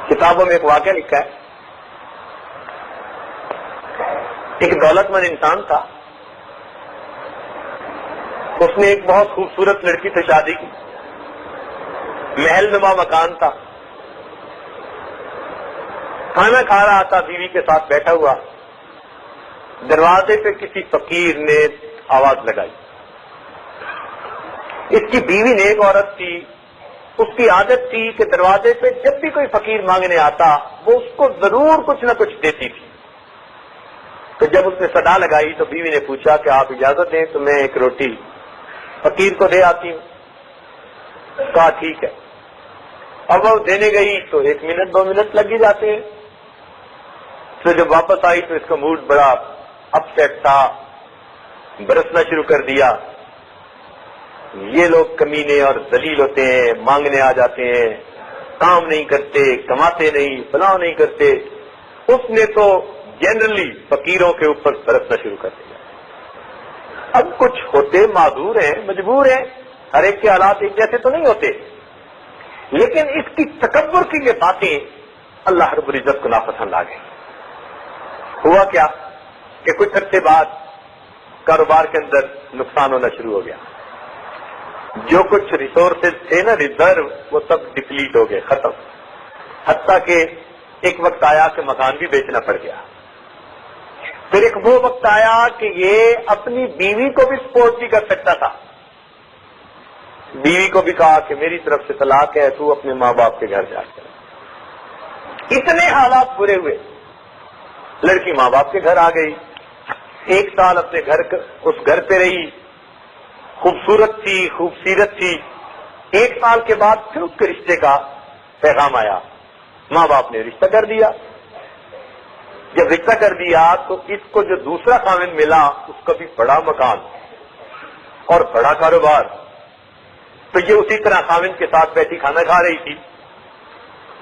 کتابوں میں ایک واقعہ لکھا ہے، ایک دولت مند انسان تھا، اس نے ایک بہت خوبصورت لڑکی سے شادی کی، محل نما مکان تھا، کھانا کھا رہا تھا، بیوی کے ساتھ بیٹھا ہوا، دروازے پہ کسی فقیر نے آواز لگائی۔ اس کی بیوی نیک عورت تھی، اس کی عادت تھی کہ دروازے پہ جب بھی کوئی فقیر مانگنے آتا وہ اس کو ضرور کچھ نہ کچھ دیتی تھی۔ تو جب اس نے صدا لگائی تو بیوی نے پوچھا کہ آپ اجازت دیں تو میں ایک روٹی فقیر کو دے آتی ہوں۔ کہا ٹھیک ہے۔ اب وہ دینے گئی تو 1 منٹ 2 منٹ لگ ہی جاتے ہیں۔ تو جب واپس آئی تو اس کا موڈ بڑا اپ سیٹ تھا، برسنا شروع کر دیا، یہ لوگ کمینے اور ذلیل ہوتے ہیں، مانگنے آ جاتے ہیں، کام نہیں کرتے، کماتے نہیں، فلاں نہیں کرتے۔ اس نے تو جنرلی فقیروں کے اوپر برسنا شروع کر دیا۔ اب کچھ ہوتے معذور ہیں، مجبور ہیں، ہر ایک کے حالات ایک جیسے تو نہیں ہوتے، لیکن اس کی تکبر کی یہ باتیں اللہ رب العزت کو ناپسند آ گئی۔ ہوا کیا کہ کچھ عرصے بعد کاروبار کے اندر نقصان ہونا شروع ہو گیا، جو کچھ ریسورسز تھے نا، ریزرو، وہ سب ڈپلیٹ ہو گئے، ختم، حتیٰ کہ ایک وقت آیا کہ مکان بھی بیچنا پڑ گیا۔ پھر ایک وہ وقت آیا کہ یہ اپنی بیوی کو بھی سپورٹ بھی کر سکتا تھا، بیوی کو بھی کہا کہ میری طرف سے طلاق ہے، تو اپنے ماں باپ کے گھر جا کر۔ اتنے حالات برے ہوئے، لڑکی ماں باپ کے گھر آ گئی، 1 سال اپنے اس گھر پہ رہی، خوبصورت تھی، خوبصیرت تھی۔ 1 سال کے بعد پھر اس کے رشتے کا پیغام آیا، ماں باپ نے رشتہ کر دیا۔ جب رشتہ کر دیا تو اس کو جو دوسرا خاوند ملا اس کا بھی بڑا مکان اور بڑا کاروبار، تو یہ اسی طرح خاوند کے ساتھ بیٹھی کھانا کھا رہی تھی۔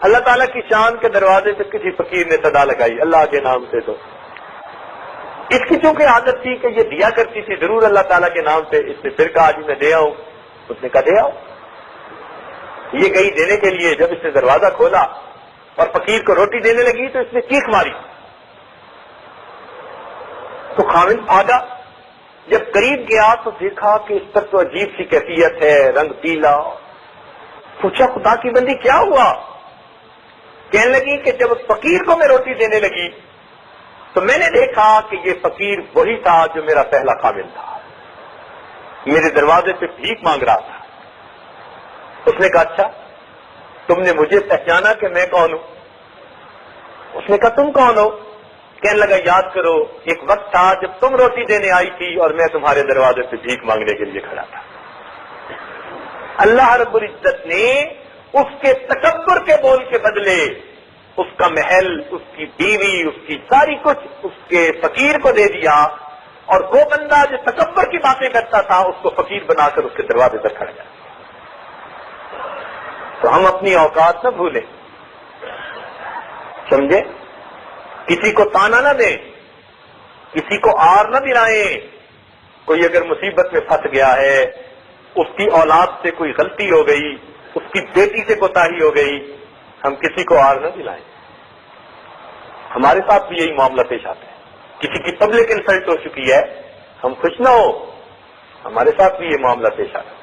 اللہ تعالیٰ کی شان کے دروازے سے کسی فقیر نے صدا لگائی اللہ کے نام سے، تو اس کی چونکہ عادت تھی کہ یہ دیا کرتی تھی ضرور اللہ تعالیٰ کے نام سے، اس نے پھر کہا جی میں دے آؤں، اس نے کہا دے آؤ۔ یہ گئی دینے کے لیے، جب اس نے دروازہ کھولا اور فقیر کو روٹی دینے لگی تو اس نے چیخ ماری، تو خاوند بھاگا، جب قریب گیا تو دیکھا کہ اس پر تو عجیب سی کیفیت ہے، رنگ پیلا۔ پوچھا خدا کی بندی کیا ہوا؟ کہنے لگی کہ جب اس فقیر کو میں روٹی دینے لگی تو میں نے دیکھا کہ یہ فقیر وہی تھا جو میرا پہلا خاوند تھا، میرے دروازے پہ بھیک مانگ رہا تھا۔ اس نے کہا اچھا تم نے مجھے پہچانا کہ میں کون ہوں؟ اس نے کہا تم کون ہو؟ کہنے لگا یاد کرو ایک وقت تھا جب تم روٹی دینے آئی تھی اور میں تمہارے دروازے پہ بھیک مانگنے کے لیے کھڑا تھا۔ اللہ رب العزت نے اس کے تکبر کے بول کے بدلے اس کا محل، اس کی بیوی، اس کی ساری کچھ اس کے فقیر کو دے دیا، اور وہ بندہ جو تکبر کی باتیں کرتا تھا اس کو فقیر بنا کر اس کے دروازے پر کھڑا گیا۔ تو ہم اپنی اوقات نہ بھولیں، سمجھے؟ کسی کو تانا نہ دیں، کسی کو آر نہ دلائیں۔ کوئی اگر مصیبت میں پھنس گیا ہے، اس کی اولاد سے کوئی غلطی ہو گئی، اس کی بیٹی سے کوتاہی ہو گئی، ہم کسی کو آر نہ دلائیں۔ ہمارے ساتھ بھی یہی معاملہ پیش آتا ہے، کسی کی پبلک انسلٹ ہو چکی ہے، ہم خوش نہ ہو، ہمارے ساتھ بھی یہ معاملہ پیش آتا ہے۔